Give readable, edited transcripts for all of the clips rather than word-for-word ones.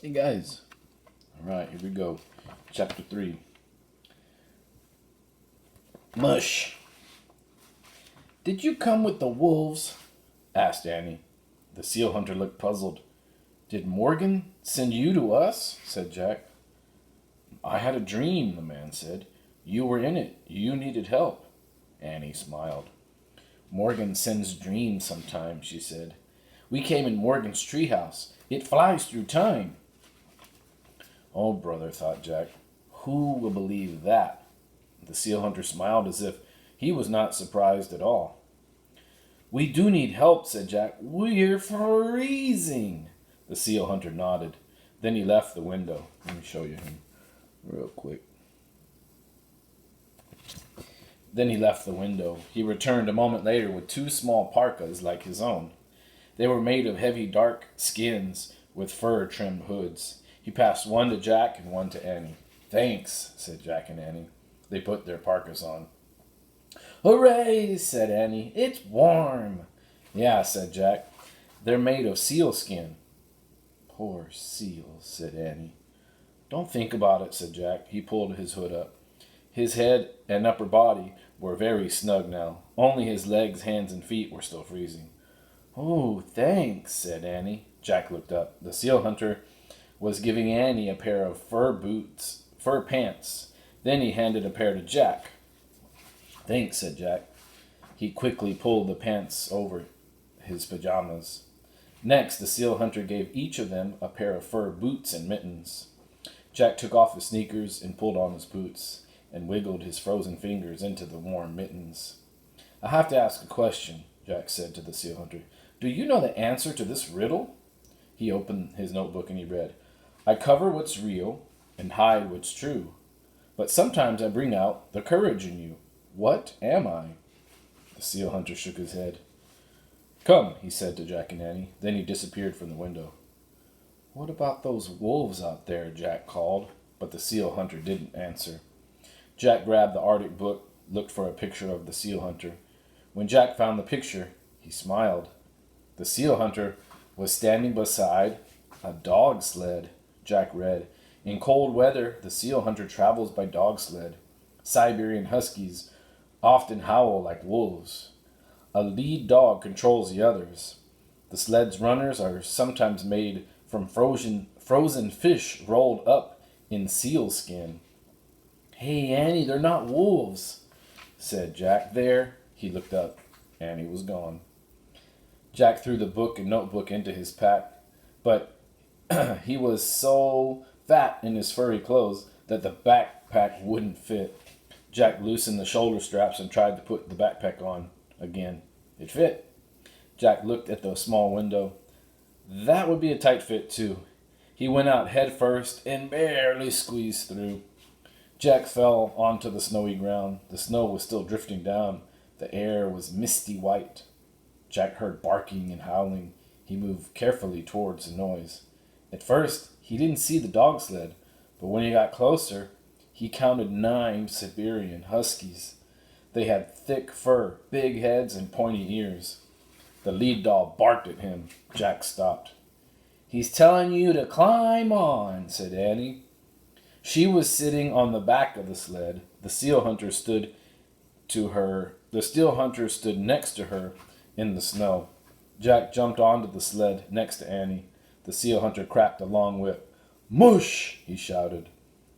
Hey guys. Alright, here we go. Chapter 3. Mush. Did you come with the wolves? Asked Annie. The seal hunter looked puzzled. Did Morgan send you to us? Said Jack. I had a dream, the man said. You were in it. You needed help. Annie smiled. Morgan sends dreams sometimes, she said. We came in Morgan's treehouse. It flies through time. Oh, brother, thought Jack. Who will believe that? The seal hunter smiled as if he was not surprised at all. We do need help, said Jack. We're freezing. The seal hunter nodded. Then he left the window. Let me show you him real quick. Then he left the window. He returned a moment later with two small parkas like his own. They were made of heavy dark skins with fur-trimmed hoods. He passed one to Jack and one to Annie. Thanks, said Jack and Annie. They put their parkas on. Hooray, said Annie. It's warm. Yeah, said Jack. They're made of seal skin. Poor seals, said Annie. Don't think about it, said Jack. He pulled his hood up. His head and upper body were very snug now. Only his legs, hands, and feet were still freezing. Oh, thanks, said Annie. Jack looked up. The seal hunter was giving Annie a pair of fur pants. Then he handed a pair to Jack. Thanks, said Jack. He quickly pulled the pants over his pajamas. Next, the seal hunter gave each of them a pair of fur boots and mittens. Jack took off his sneakers and pulled on his boots and wiggled his frozen fingers into the warm mittens. I have to ask a question, Jack said to the seal hunter. Do you know the answer to this riddle? He opened his notebook and he read, I cover what's real and hide what's true. But sometimes I bring out the courage in you. What am I? The seal hunter shook his head. Come, he said to Jack and Annie. Then he disappeared from the window. What about those wolves out there? Jack called, but the seal hunter didn't answer. Jack grabbed the Arctic book, looked for a picture of the seal hunter. When Jack found the picture, he smiled. The seal hunter was standing beside a dog sled. Jack read, in cold weather, the seal hunter travels by dog sled. Siberian huskies often howl like wolves. A lead dog controls the others. The sled's runners are sometimes made from frozen fish rolled up in seal skin. Hey, Annie, they're not wolves, said Jack. There. He looked up. Annie was gone. Jack threw the book and notebook into his pack, but he was so fat in his furry clothes that the backpack wouldn't fit. Jack loosened the shoulder straps and tried to put the backpack on again. It fit. Jack looked at the small window. That would be a tight fit, too. He went out head first and barely squeezed through. Jack fell onto the snowy ground. The snow was still drifting down. The air was misty white. Jack heard barking and howling. He moved carefully towards the noise. At first, he didn't see the dog sled, but when he got closer, he counted 9 Siberian huskies. They had thick fur, big heads, and pointy ears. The lead dog barked at him. Jack stopped. He's telling you to climb on, said Annie. She was sitting on the back of the sled. The seal hunter stood next to her in the snow. Jack jumped onto the sled next to Annie. The seal hunter cracked a long whip. Mush! He shouted.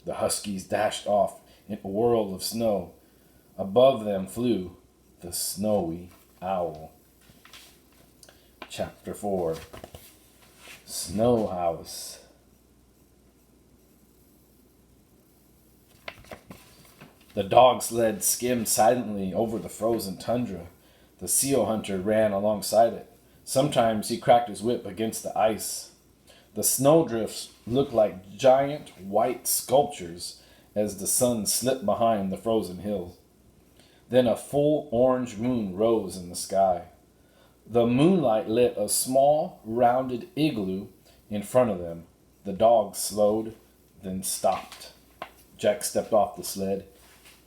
The huskies dashed off in a whirl of snow. Above them flew the snowy owl. Chapter 4. Snow House. The dog sled skimmed silently over the frozen tundra. The seal hunter ran alongside it. Sometimes he cracked his whip against the ice. The snowdrifts looked like giant white sculptures as the sun slipped behind the frozen hills. Then a full orange moon rose in the sky. The moonlight lit a small, rounded igloo in front of them. The dog slowed, then stopped. Jack stepped off the sled.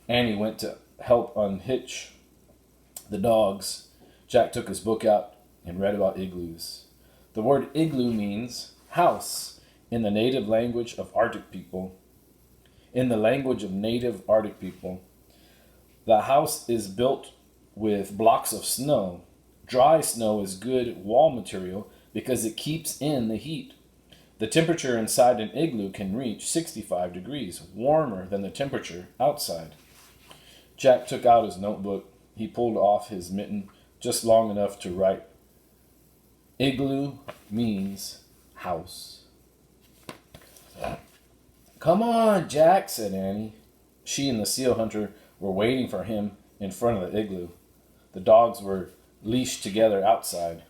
Annie went to help unhitch the dogs. Jack took his book out and read about igloos. The word igloo means house in the native language of Arctic people, in the language of native Arctic people, the house is built with blocks of snow. Dry snow is good wall material because it keeps in the heat. The temperature inside an igloo can reach 65 degrees, warmer than the temperature outside. Jack took out his notebook. He pulled off his mitten just long enough to write, "Igloo means house." "Come on, Jack," said Annie. She and the seal hunter were waiting for him in front of the igloo. The dogs were leashed together outside.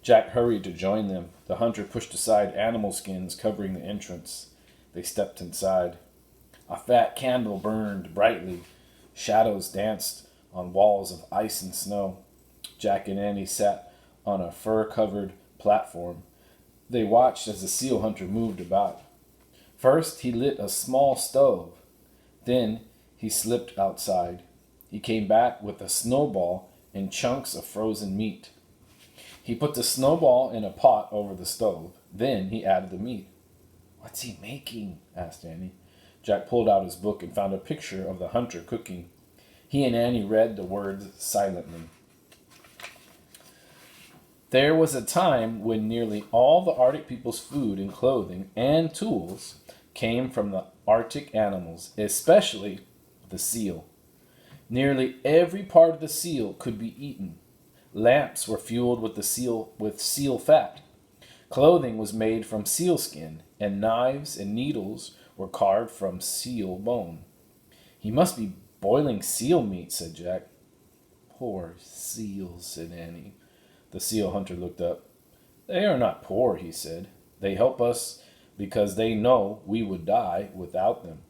Jack hurried to join them. The hunter pushed aside animal skins covering the entrance. They stepped inside. A fat candle burned brightly. Shadows danced on walls of ice and snow. Jack and Annie sat on a fur-covered platform. They watched as the seal hunter moved about. First, he lit a small stove. Then, he slipped outside. He came back with a snowball and chunks of frozen meat. He put the snowball in a pot over the stove. Then he added the meat. "What's he making?" asked Annie. Jack pulled out his book and found a picture of the hunter cooking. He and Annie read the words silently. There was a time when nearly all the Arctic people's food and clothing and tools came from the Arctic animals, especially the seal. Nearly every part of the seal could be eaten. Lamps were fueled with seal fat. Clothing was made from seal skin, and knives and needles were carved from seal bone. "He must be boiling seal meat," said Jack. "Poor seals," said Annie. The seal hunter looked up. "They are not poor," he said. "They help us because they know we would die without them."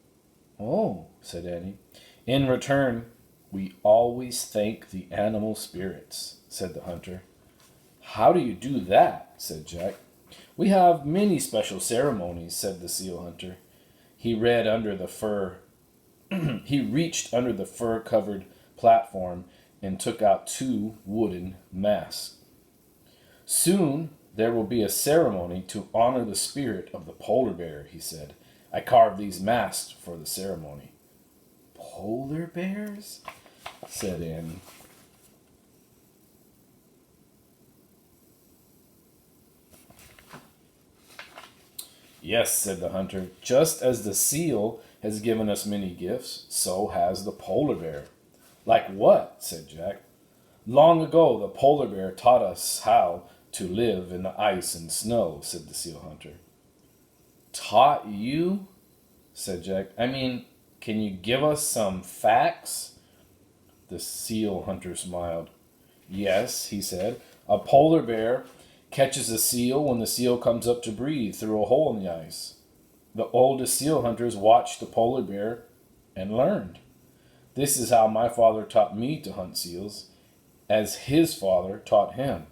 "Oh," said Annie. "In return, we always thank the animal spirits," said the hunter. "How do you do that?" said Jack. "We have many special ceremonies," said the seal hunter. He read under the fur. He reached under the fur-covered platform and took out 2 wooden masks. "Soon there will be a ceremony to honor the spirit of the polar bear," he said. "I carved these masks for the ceremony." "Polar bears?" said Annie. "Yes," said the hunter. "Just as the seal has given us many gifts, so has the polar bear." "Like what?" said Jack. "Long ago, the polar bear taught us how to live in the ice and snow," said the seal hunter. "Taught you?" said Jack. "I mean, can you give us some facts?" The seal hunter smiled. "Yes," he said. "A polar bear catches a seal when the seal comes up to breathe through a hole in the ice. The oldest seal hunters watched the polar bear and learned. This is how my father taught me to hunt seals, as his father taught him."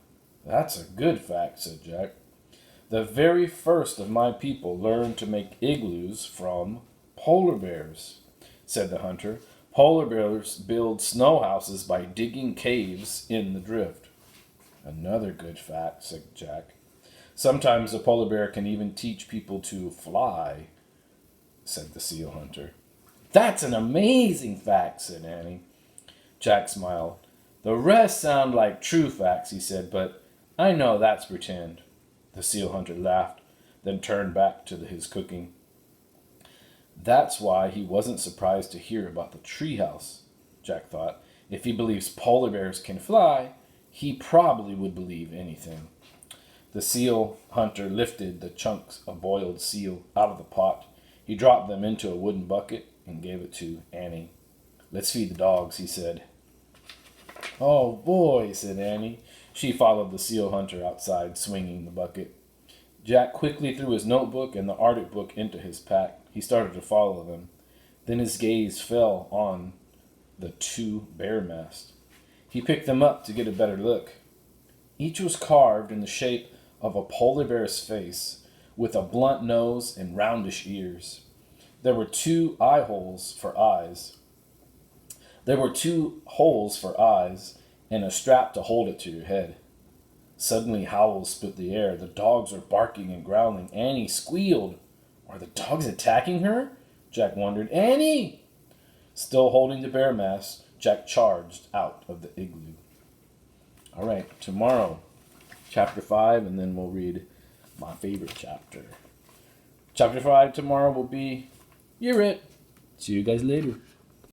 "That's a good fact," said Jack. "The very first of my people learned to make igloos from polar bears," said the hunter. "Polar bears build snow houses by digging caves in the drift." "Another good fact," said Jack. "Sometimes a polar bear can even teach people to fly," said the seal hunter. "That's an amazing fact," said Annie. Jack smiled. "The rest sound like true facts," he said, "but I know that's pretend." The seal hunter laughed, then turned back to his cooking. That's why he wasn't surprised to hear about the treehouse, Jack thought. If he believes polar bears can fly, he probably would believe anything. The seal hunter lifted the chunks of boiled seal out of the pot. He dropped them into a wooden bucket and gave it to Annie. "Let's feed the dogs," he said. "Oh boy," said Annie. She followed the seal hunter outside, swinging the bucket. Jack quickly threw his notebook and the Arctic book into his pack. He started to follow them. Then his gaze fell on the 2 bear masks. He picked them up to get a better look. Each was carved in the shape of a polar bear's face, with a blunt nose and roundish ears. There were 2 eye holes for eyes. There were 2 holes for eyes and a strap to hold it to your head. Suddenly howls split the air. The dogs are barking and growling. Annie squealed. Are the dogs attacking her? Jack wondered. Annie! Still holding the bear mask, Jack charged out of the igloo. All right, tomorrow, chapter 5, and then we'll read my favorite chapter. Chapter 5 tomorrow will be You're It. See you guys later.